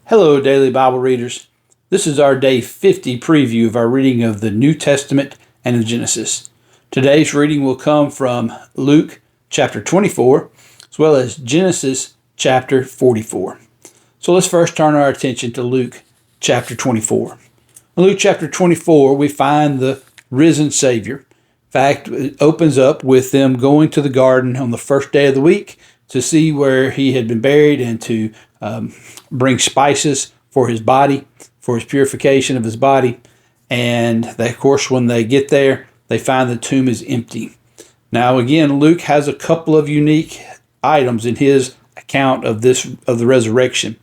Hello, Daily Bible Readers. This is our Day 50 preview of our reading of the New Testament and of Genesis. Today's reading will come from Luke chapter 24, as well as Genesis chapter 44. So let's first turn our attention to Luke chapter 24. In Luke chapter 24, we find the risen Savior. In fact, it opens up with them going to the garden on the first day of the week to see where he had been buried and to bring spices for his body, for his purification of his body. And they, of course, when they get there, they find the tomb is empty. Now, again, Luke has a couple of unique items in his account of the resurrection.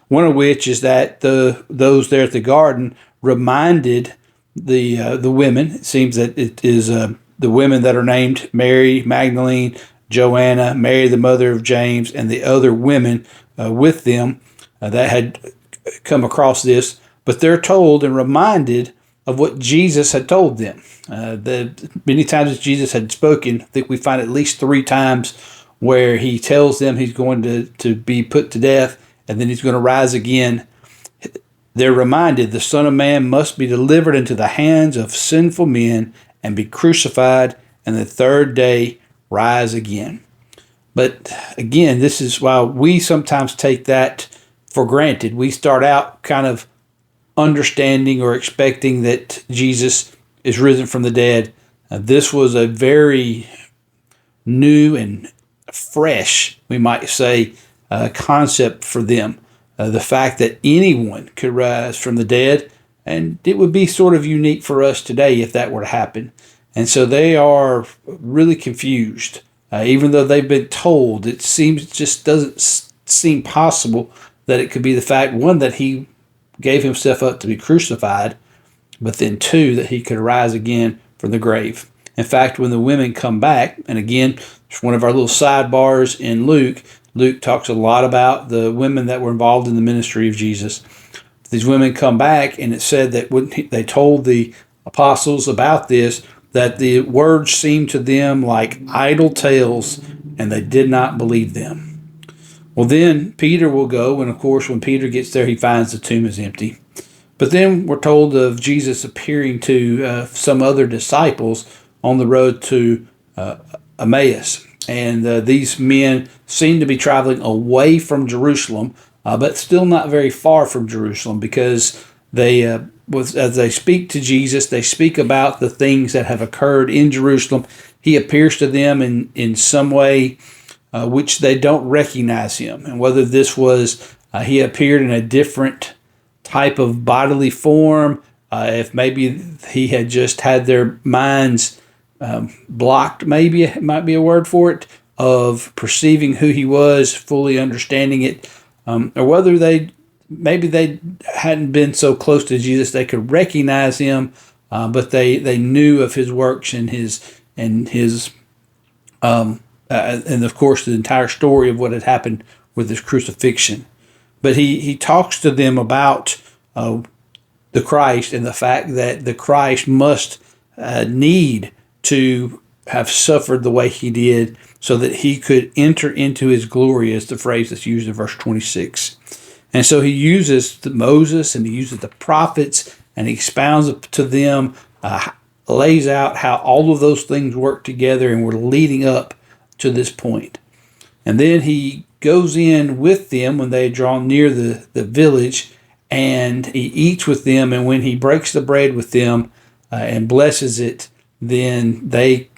One of which is that those there at the garden reminded the women. It seems that it is the women that are named Mary Magdalene, Joanna, Mary the mother of James, and the other women with them that had come across this. But they're told and reminded of what Jesus had told them. Many times as Jesus had spoken, I think we find at least 3 times where he tells them he's going to be put to death and then he's going to rise again. They're reminded the Son of Man must be delivered into the hands of sinful men and be crucified, and the third day rise again. But again, this is why we sometimes take that for granted. We start out kind of understanding or expecting that Jesus is risen from the dead. This was a very new and fresh, we might say, concept for them. The fact that anyone could rise from the dead, and it would be sort of unique for us today if that were to happen. And so they are really confused. Even though they've been told, it just doesn't seem possible that it could be the fact, one, that he gave himself up to be crucified, but then 2, that he could rise again from the grave. In fact, when the women come back, and again, it's one of our little sidebars in Luke, Luke talks a lot about the women that were involved in the ministry of Jesus. These women come back, and it said that when they told the apostles about this, that the words seemed to them like idle tales, and they did not believe them. Well, then Peter will go, and of course, when Peter gets there, he finds the tomb is empty. But then we're told of Jesus appearing to some other disciples on the road to Emmaus. And these men seem to be traveling away from Jerusalem, but still not very far from Jerusalem, because they, as they speak to Jesus, they speak about the things that have occurred in Jerusalem. He appears to them in some way which they don't recognize him. And whether this was he appeared in a different type of bodily form, if maybe he had just had their minds blocked, maybe it might be a word for it, of perceiving who he was, fully understanding it, or whether they hadn't been so close to Jesus they could recognize him, but they knew of his works and his and of course the entire story of what had happened with his crucifixion. But he talks to them about the Christ and the fact that the Christ must need to have suffered the way he did so that he could enter into his glory, is the phrase that's used in verse 26. And so he uses Moses and he uses the prophets and he expounds to them, lays out how all of those things work together and were leading up to this point. And then he goes in with them when they draw near the village, and he eats with them, and when he breaks the bread with them and blesses it, then they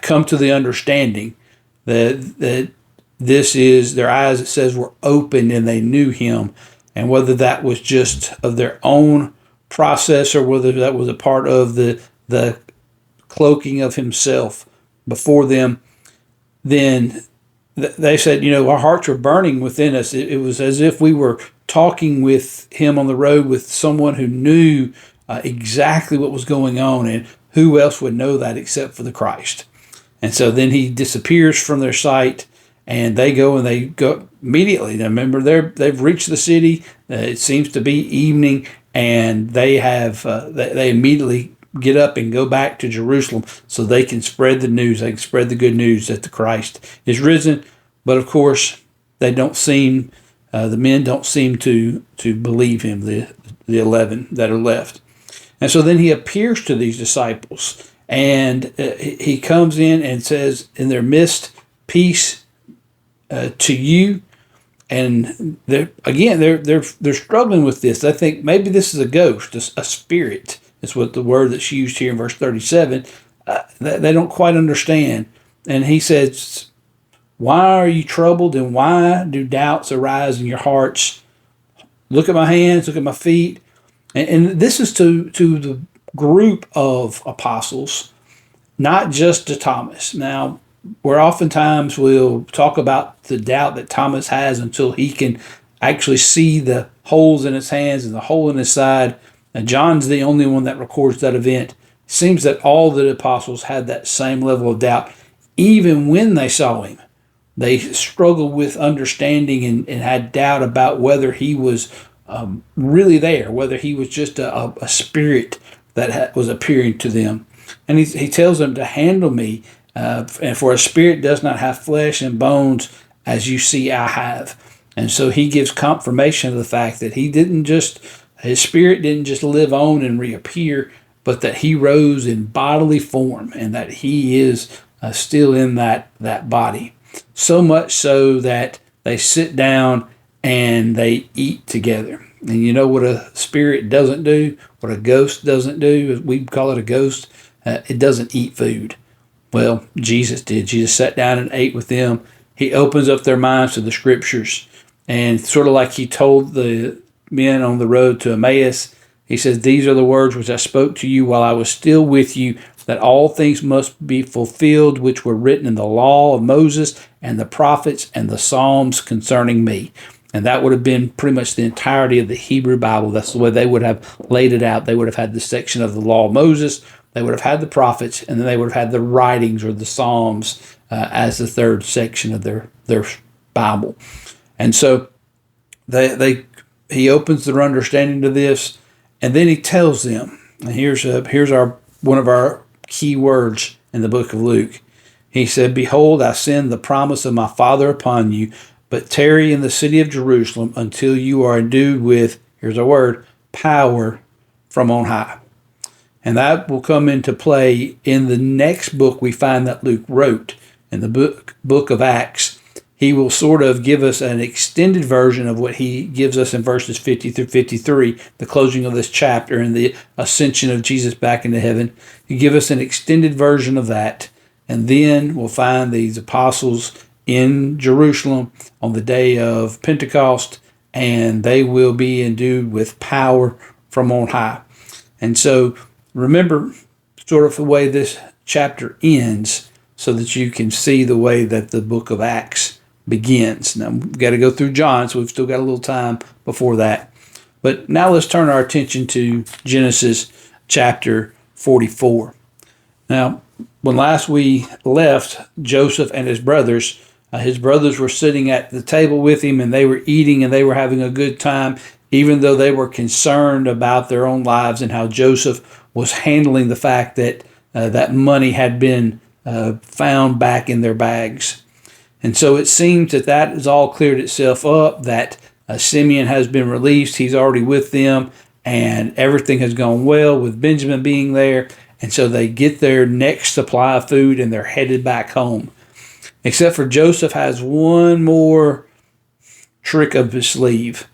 come to the understanding that this is, their eyes, it says, were opened and they knew him. And whether that was just of their own process or whether that was a part of the cloaking of himself before them, then they said, our hearts were burning within us. It was as if we were talking with him on the road with someone who knew exactly what was going on, and who else would know that except for the Christ. And so then he disappears from their sight, and they go immediately. Now remember, they've reached the city. It seems to be evening, and they immediately get up and go back to Jerusalem so they can spread the news. They can spread the good news that the Christ is risen. But of course, they don't seem the men don't seem to believe him, the 11 that are left. And so then he appears to these disciples, and he comes in and says, in their midst, peace to you. And they're struggling with this. I think maybe this is a ghost, a spirit. Is what the word that's used here in verse 37. They don't quite understand. And he says, why are you troubled, and why do doubts arise in your hearts? Look at my hands, look at my feet. And this is to the group of apostles, not just to Thomas. Now, where oftentimes we'll talk about the doubt that Thomas has until he can actually see the holes in his hands and the hole in his side. And John's the only one that records that event. It seems that all the apostles had that same level of doubt. Even when they saw him, they struggled with understanding and had doubt about whether he was really there, whether he was just a spirit that was appearing to them. And he tells them to handle me. And for a spirit does not have flesh and bones as you see I have. And so he gives confirmation of the fact that his spirit didn't just live on and reappear, but that he rose in bodily form and that he is still in that body. So much so that they sit down and they eat together. And you know what a spirit doesn't do, what a ghost doesn't do, we call it a ghost, it doesn't eat food. Well, Jesus did. Jesus sat down and ate with them. He opens up their minds to the scriptures. And sort of like he told the men on the road to Emmaus, he says, these are the words which I spoke to you while I was still with you, that all things must be fulfilled which were written in the law of Moses and the prophets and the Psalms concerning me. And that would have been pretty much the entirety of the Hebrew Bible. That's the way they would have laid it out. They would have had the section of the law of Moses, they would have had the prophets, and then they would have had the writings or the Psalms as the third section of their Bible. And so he opens their understanding to this, and then he tells them, and here's one of our key words in the book of Luke. He said, behold, I send the promise of my Father upon you, but tarry in the city of Jerusalem until you are endued with, here's a word, power from on high. And that will come into play in the next book we find that Luke wrote, in the book of Acts. He will sort of give us an extended version of what he gives us in verses 50 through 53, the closing of this chapter and the ascension of Jesus back into heaven. He give us an extended version of that, and then we'll find these apostles in Jerusalem on the day of Pentecost, and they will be endued with power from on high. And so remember sort of the way this chapter ends so that you can see the way that the book of Acts begins. Now, we've got to go through John, so we've still got a little time before that. But now let's turn our attention to Genesis chapter 44. Now, when last we left Joseph and his brothers were sitting at the table with him, and they were eating and they were having a good time, even though they were concerned about their own lives and how Joseph was handling the fact that that money had been found back in their bags. And so it seems that has all cleared itself up, that Simeon has been released. He's already with them, and everything has gone well with Benjamin being there. And so they get their next supply of food, and they're headed back home. Except for Joseph has one more trick up his sleeve.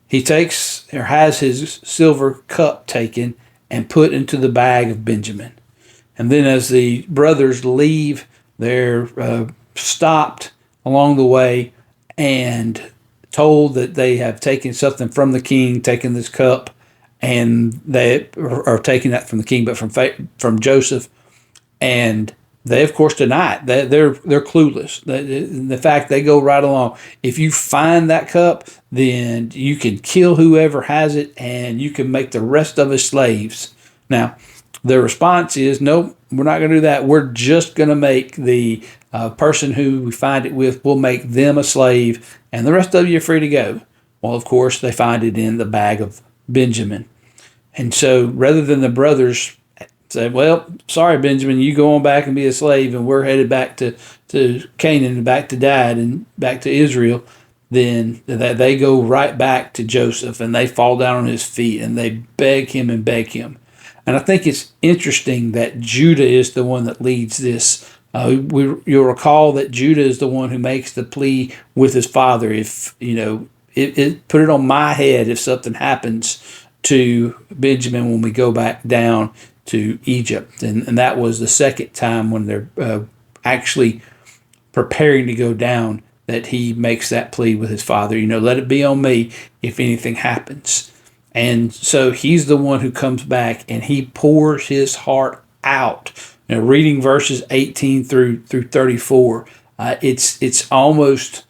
He has his silver cup taken and put into the bag of Benjamin. And then as the brothers leave, they're stopped along the way and told that they have taken something from the king, taken this cup, and they are taking that from the king, but from Joseph. And they, of course, deny it. They're clueless. The fact they go right along. If you find that cup, then you can kill whoever has it, and you can make the rest of us slaves. Now, their response is, nope, we're not going to do that. We're just going to make the person who we find it with, we'll make them a slave, and the rest of you are free to go. Well, of course, they find it in the bag of Benjamin. And so rather than the brothers say, well, sorry, Benjamin, you go on back and be a slave, and we're headed back to Canaan and back to Dad and back to Israel, then that they go right back to Joseph and they fall down on his feet and they beg him and beg him. And I think it's interesting that Judah is the one that leads this. You'll recall that Judah is the one who makes the plea with his father. If, put it on my head if something happens to Benjamin when we go back down to Egypt. And that was the second time when they're actually preparing to go down that he makes that plea with his father. Let it be on me if anything happens. And so he's the one who comes back and he pours his heart out. Reading verses 18 through 34, it's almost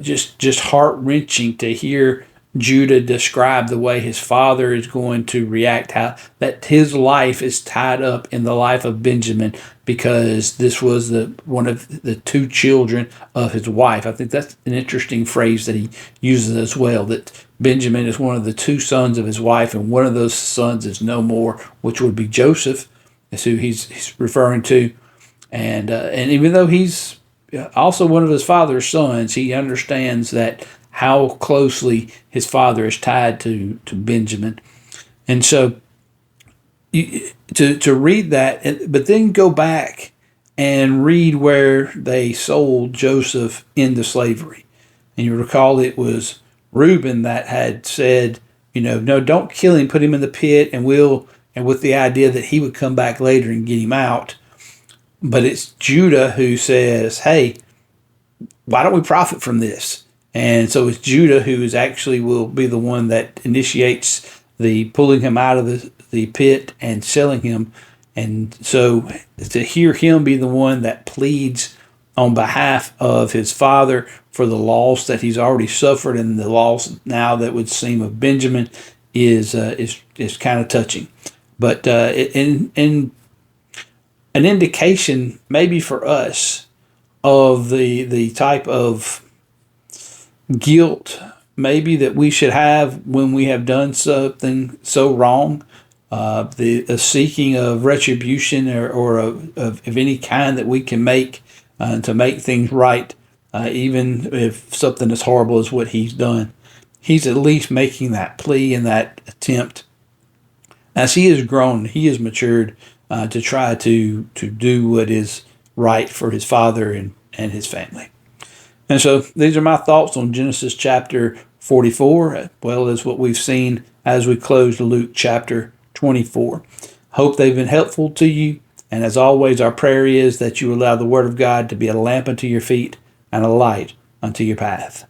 just heart-wrenching to hear Judah describe the way his father is going to react, how that his life is tied up in the life of Benjamin because this was one of the two children of his wife. I think that's an interesting phrase that he uses as well, that Benjamin is one of the two sons of his wife, and one of those sons is no more, which would be Joseph. That's who he's referring to. And even though he's also one of his father's sons, he understands that how closely his father is tied to Benjamin. And so to read that, but then go back and read where they sold Joseph into slavery. And you recall it was Reuben that had said, no, don't kill him, put him in the pit, and with the idea that he would come back later and get him out. But it's Judah who says, hey, why don't we profit from this? And so it's Judah who is actually will be the one that initiates the pulling him out of the pit and selling him. And so to hear him be the one that pleads on behalf of his father for the loss that he's already suffered and the loss now that would seem of Benjamin is kind of touching. But in an indication maybe for us of the type of guilt maybe that we should have when we have done something so wrong, the seeking of retribution or of any kind that we can make to make things right, even if something as horrible as what he's done. He's at least making that plea and that attempt. As he has grown, he has matured to try to do what is right for his father and his family. And so these are my thoughts on Genesis chapter 44, as well as what we've seen as we close Luke chapter 24. Hope they've been helpful to you. And as always, our prayer is that you allow the Word of God to be a lamp unto your feet and a light unto your path.